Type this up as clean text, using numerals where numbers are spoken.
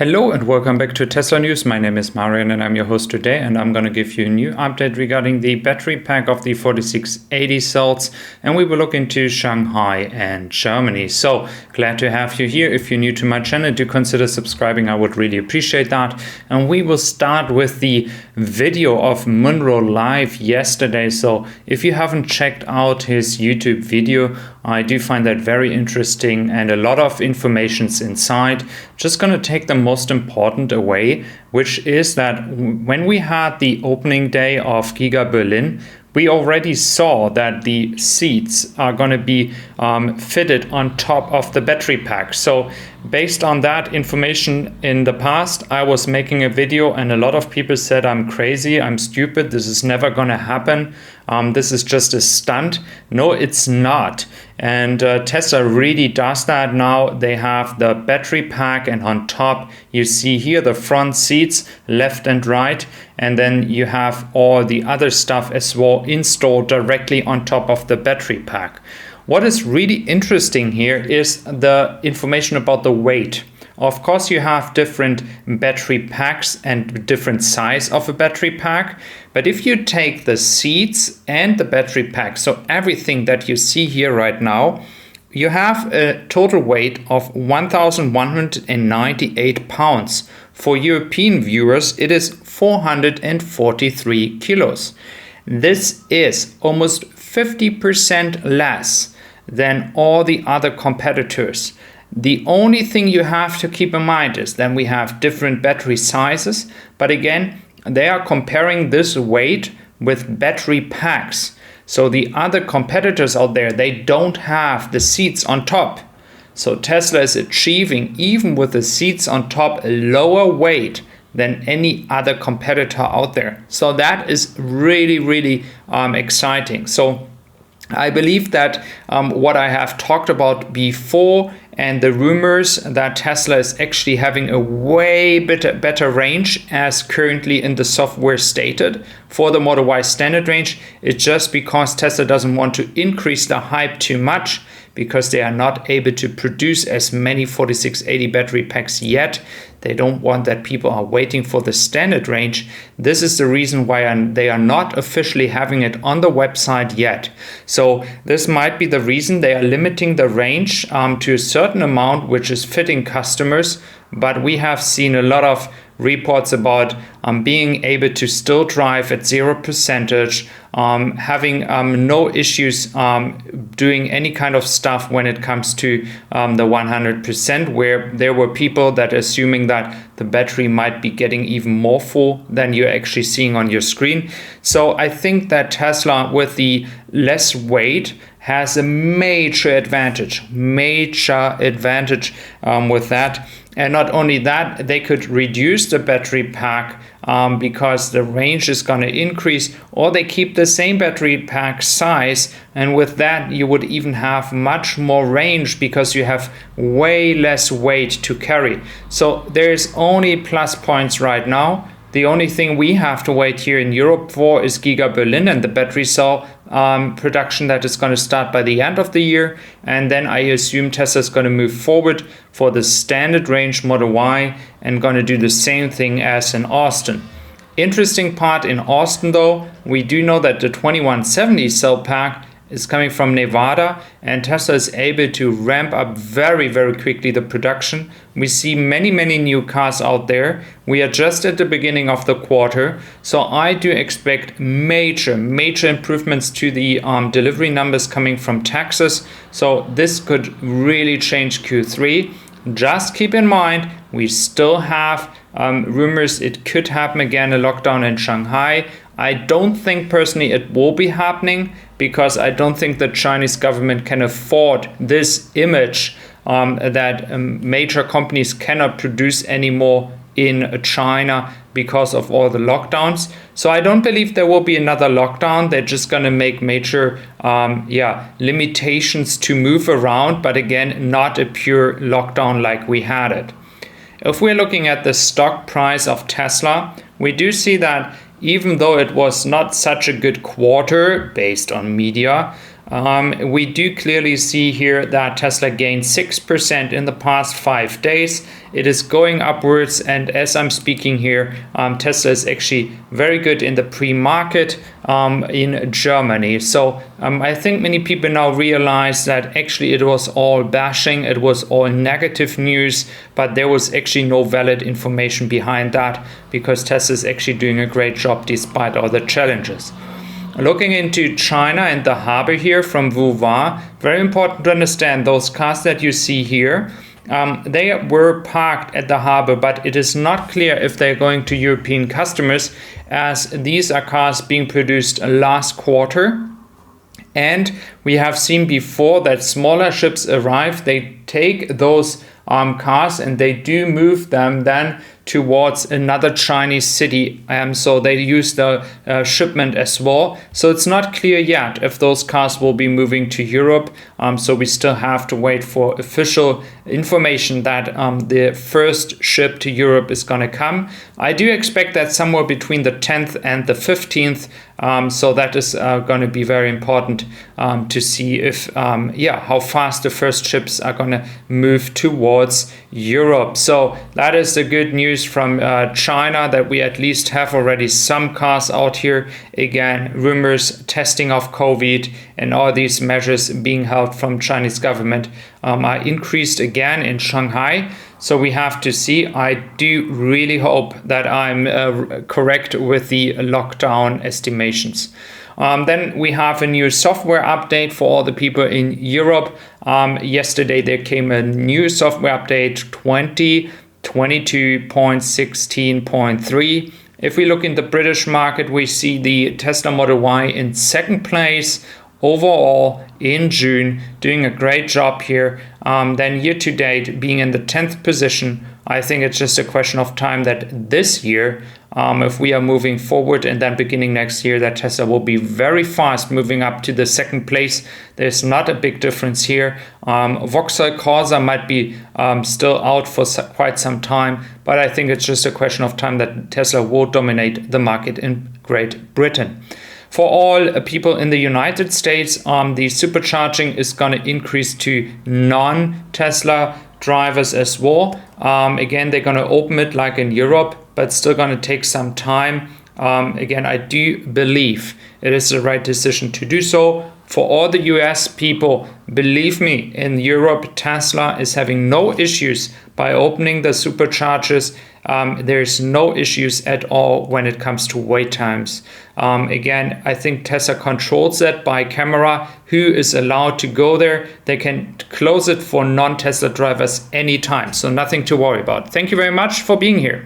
Hello and welcome back to Tesla News. My name is Marian and I'm your host today, and I'm going to give you a new update regarding the battery pack of the 4680 cells, and we will look into Shanghai and Germany. So glad to have you here. If you're new to my channel, do consider subscribing. I would really appreciate that. And we will start with the video of Munro live yesterday. So if you haven't checked out his YouTube video, I do find that very interesting and a lot of information's inside. Just going to take the most important away, which is that when we had the opening day of Giga Berlin, we already saw that the seats are going to be fitted on top of the battery pack. So based on that information in the past, I was making a video and a lot of people said I'm crazy, I'm stupid, this is never going to happen. This is just a stunt. No, it's not. And Tesla really does that now. They have the battery pack, and on top you see here the front seats left and right, and then you have all the other stuff as well installed directly on top of the battery pack. What is really interesting here is the information about the weight. Of course, you have different battery packs and different size of a battery pack. But if you take the seats and the battery pack, so everything that you see here right now, you have a total weight of 1,198 pounds. For European viewers, it is 443 kilos. This is almost 50% less than all the other competitors. The only thing you have to keep in mind is that we have different battery sizes, but again, they are comparing this weight with battery packs. So the other competitors out there, they don't have the seats on top. So Tesla is achieving, even with the seats on top, a lower weight than any other competitor out there. So that is really exciting. So I believe that what I have talked about before and the rumors that Tesla is actually having a way better range as currently in the software stated for the Model Y standard range, it's just because Tesla doesn't want to increase the hype too much, because they are not able to produce as many 4680 battery packs yet. They don't want that people are waiting for the standard range. This is the reason why they are not officially having it on the website yet. So this might be the reason they are limiting the range to a certain amount, which is fitting customers. But we have seen a lot of reports about being able to still drive at 0%, having no issues doing any kind of stuff when it comes to the 100%, where there were people that assuming that the battery might be getting even more full than you're actually seeing on your screen. So I think that Tesla, with the less weight, has a major advantage with that. And not only that, they could reduce the battery pack because the range is going to increase, or they keep the same battery pack size, and with that you would even have much more range because you have way less weight to carry. So there's only plus points right now. The only thing we have to wait here in Europe for is Giga Berlin and the battery cell production that is going to start by the end of the year. And then I assume Tesla is going to move forward for the standard range Model Y and going to do the same thing as in Austin. Interesting part in Austin though, we do know that the 2170 cell pack is coming from Nevada, and Tesla is able to ramp up very quickly the production. We see many new cars out there. We are just at the beginning of the quarter, so I do expect major improvements to the delivery numbers coming from Texas. So this could really change Q3. Just keep in mind, we still have rumors it could happen again, a lockdown in Shanghai. I don't think personally it will be happening, because I don't think the Chinese government can afford this image that major companies cannot produce anymore in China because of all the lockdowns. So I don't believe there will be another lockdown. They're just going to make major limitations to move around, but again, not a pure lockdown like we had it. If we're looking at the stock price of Tesla, we do see that even though it was not such a good quarter based on media, we do clearly see here that Tesla gained 6% in the past 5 days. It is going upwards, and as I'm speaking here, Tesla is actually very good in the pre-market in Germany. So I think many people now realize that actually it was all bashing, it was all negative news, but there was actually no valid information behind that, because Tesla is actually doing a great job despite all the challenges. Looking into China and the harbor here from Wuhan, very important to understand those cars that you see here. They were parked at the harbor, but it is not clear if they're going to European customers, as these are cars being produced last quarter. And we have seen before that smaller ships arrive, they take those cars and they do move them then towards another Chinese city, so they use the shipment as well. So it's not clear yet if those cars will be moving to Europe, so we still have to wait for official information that the first ship to Europe is going to come. I do expect that somewhere between the 10th and the 15th, so that is going to be very important to see if how fast the first ships are going to move towards Europe. So that is the good news from China, that we at least have already some cars out here. Again, rumors, testing of COVID and all these measures being held from Chinese government are increased again in Shanghai. So we have to see. I do really hope that I'm correct with the lockdown estimations. Then we have a new software update for all the people in Europe. Yesterday there came a new software update 2022.16.3. If we look in the British market, we see the Tesla Model Y in second place overall in June, doing a great job here. Then year to date being in the 10th position. I think it's just a question of time that this year, if we are moving forward and then beginning next year, that Tesla will be very fast moving up to the second place. There's not a big difference here. Vauxhall Corsa might be still out for quite some time, but I think it's just a question of time that Tesla will dominate the market in Great Britain. For all people in the United States, the supercharging is going to increase to non-Tesla drivers as well. Again, they're going to open it like in Europe, but still going to take some time. Again, I do believe it is the right decision to do so. For all the US people, believe me, in Europe, Tesla is having no issues by opening the superchargers. There's no issues at all when it comes to wait times. Again, I think Tesla controls that by camera. Who is allowed to go there? They can close it for non-Tesla drivers anytime, so nothing to worry about. Thank you very much for being here.